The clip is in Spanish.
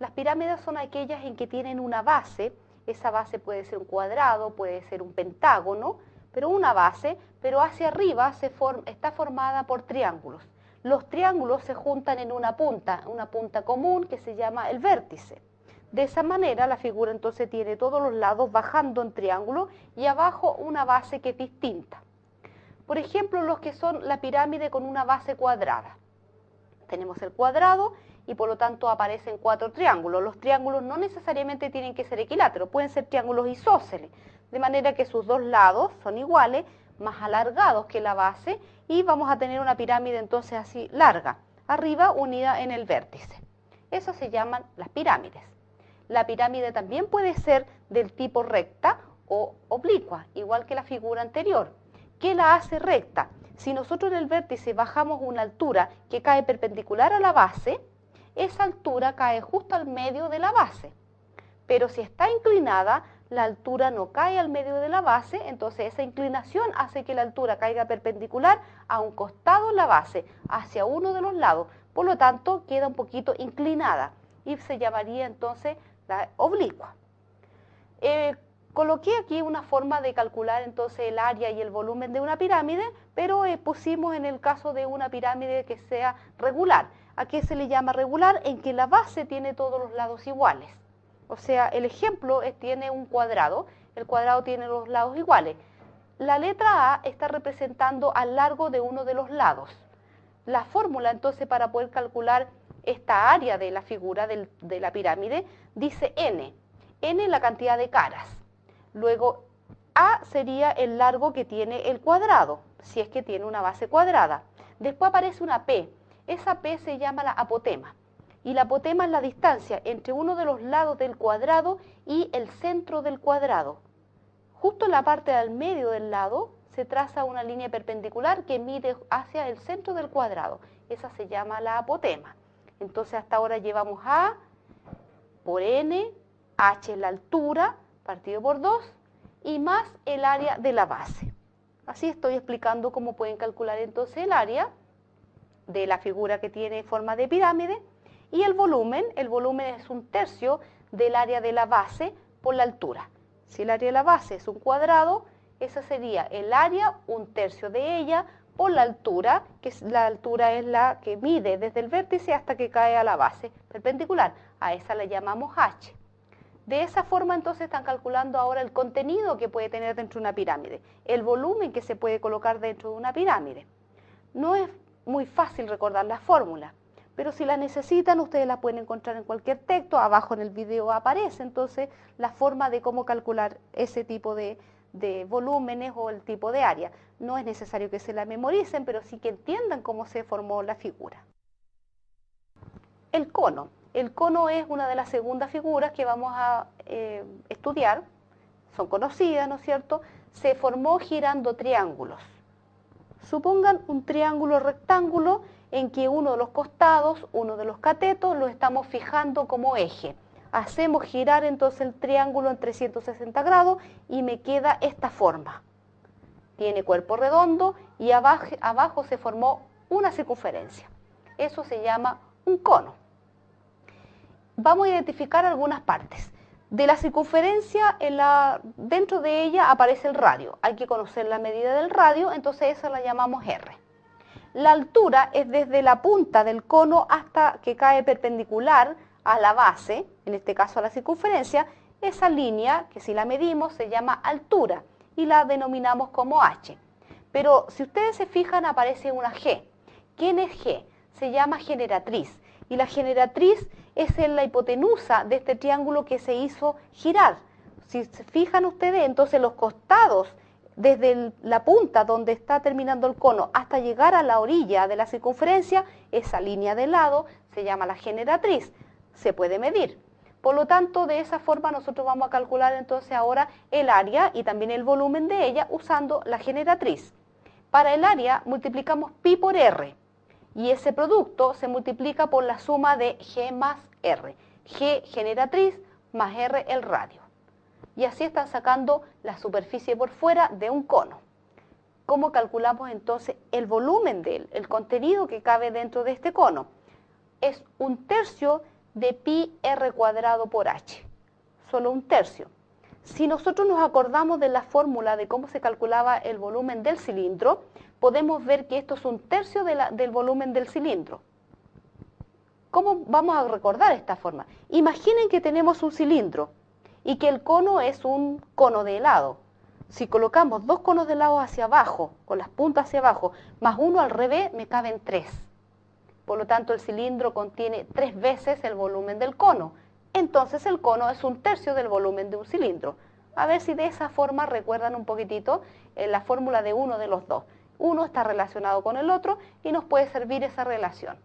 Las pirámides son aquellas en que tienen una base. Esa base puede ser un cuadrado, puede ser un pentágono, pero una base, pero hacia arriba está formada por triángulos. Los triángulos se juntan en una punta común que se llama el vértice. De esa manera la figura entonces tiene todos los lados bajando en triángulo y abajo una base que es distinta. Por ejemplo, los que son la pirámide con una base cuadrada. Tenemos el cuadrado y por lo tanto aparecen 4 triángulos. Los triángulos no necesariamente tienen que ser equiláteros, pueden ser triángulos isósceles, de manera que sus dos lados son iguales, más alargados que la base, y vamos a tener una pirámide entonces así larga, arriba unida en el vértice. Eso se llaman las pirámides. La pirámide también puede ser del tipo recta o oblicua, igual que la figura anterior. ¿Qué la hace recta? Si nosotros en el vértice bajamos una altura que cae perpendicular a la base, esa altura cae justo al medio de la base. Pero si está inclinada, la altura no cae al medio de la base, entonces esa inclinación hace que la altura caiga perpendicular a un costado de la base, hacia uno de los lados. Por lo tanto, queda un poquito inclinada y se llamaría entonces la oblicua. Coloqué aquí una forma de calcular entonces el área y el volumen de una pirámide, pero pusimos en el caso de una pirámide que sea regular. ¿A qué se le llama regular? En que la base tiene todos los lados iguales. O sea, el ejemplo tiene un cuadrado, el cuadrado tiene los lados iguales. La letra A está representando al largo de uno de los lados. La fórmula entonces para poder calcular esta área de la figura de la pirámide dice n. N es la cantidad de caras. Luego A sería el largo que tiene el cuadrado, si es que tiene una base cuadrada. Después aparece una P. Esa P se llama la apotema. Y la apotema es la distancia entre uno de los lados del cuadrado y el centro del cuadrado. Justo en la parte del medio del lado se traza una línea perpendicular que mide hacia el centro del cuadrado. Esa se llama la apotema. Entonces hasta ahora llevamos A por N, H es la altura, partido por 2, y más el área de la base. Así estoy explicando cómo pueden calcular entonces el área de la figura que tiene forma de pirámide, y el volumen es un tercio del área de la base por la altura. Si el área de la base es un cuadrado, esa sería el área, un tercio de ella, por la altura, que la altura es la que mide desde el vértice hasta que cae a la base perpendicular. A esa la llamamos H. De esa forma entonces están calculando ahora el contenido que puede tener dentro de una pirámide, el volumen que se puede colocar dentro de una pirámide. No es muy fácil recordar la fórmula, pero si la necesitan ustedes la pueden encontrar en cualquier texto, abajo en el video aparece entonces la forma de cómo calcular ese tipo de volúmenes o el tipo de área. No es necesario que se la memoricen, pero sí que entiendan cómo se formó la figura. El cono. El cono es una de las segundas figuras que vamos a estudiar. Son conocidas, ¿no es cierto? Se formó girando triángulos. Supongan un triángulo rectángulo en que uno de los costados, uno de los catetos, lo estamos fijando como eje. Hacemos girar entonces el triángulo en 360 grados y me queda esta forma. Tiene cuerpo redondo y abajo se formó una circunferencia. Eso se llama un cono. Vamos a identificar algunas partes. De la circunferencia, dentro de ella aparece el radio. Hay que conocer la medida del radio, entonces esa la llamamos R. La altura es desde la punta del cono hasta que cae perpendicular a la base, en este caso a la circunferencia. Esa línea, que si la medimos, se llama altura y la denominamos como H. Pero si ustedes se fijan, aparece una G. ¿Quién es G? Se llama generatriz. Y la generatriz es la hipotenusa de este triángulo que se hizo girar. Si se fijan ustedes, entonces los costados, desde la punta donde está terminando el cono hasta llegar a la orilla de la circunferencia, esa línea de lado se llama la generatriz. Se puede medir. Por lo tanto, de esa forma nosotros vamos a calcular entonces ahora el área y también el volumen de ella usando la generatriz. Para el área multiplicamos pi por r. Y ese producto se multiplica por la suma de G más R. G generatriz más R el radio. Y así están sacando la superficie por fuera de un cono. ¿Cómo calculamos entonces el volumen de él, el contenido que cabe dentro de este cono? Es un tercio de pi r cuadrado por h, solo un tercio. Si nosotros nos acordamos de la fórmula de cómo se calculaba el volumen del cilindro, podemos ver que esto es un tercio del volumen del cilindro. ¿Cómo vamos a recordar esta forma? Imaginen que tenemos un cilindro y que el cono es un cono de helado. Si colocamos dos conos de helado hacia abajo, con las puntas hacia abajo, más uno al revés, me caben 3. Por lo tanto, el cilindro contiene 3 veces el volumen del cono. Entonces, el cono es un tercio del volumen de un cilindro. A ver si de esa forma recuerdan un poquitito la fórmula de uno de los dos. Uno está relacionado con el otro y nos puede servir esa relación.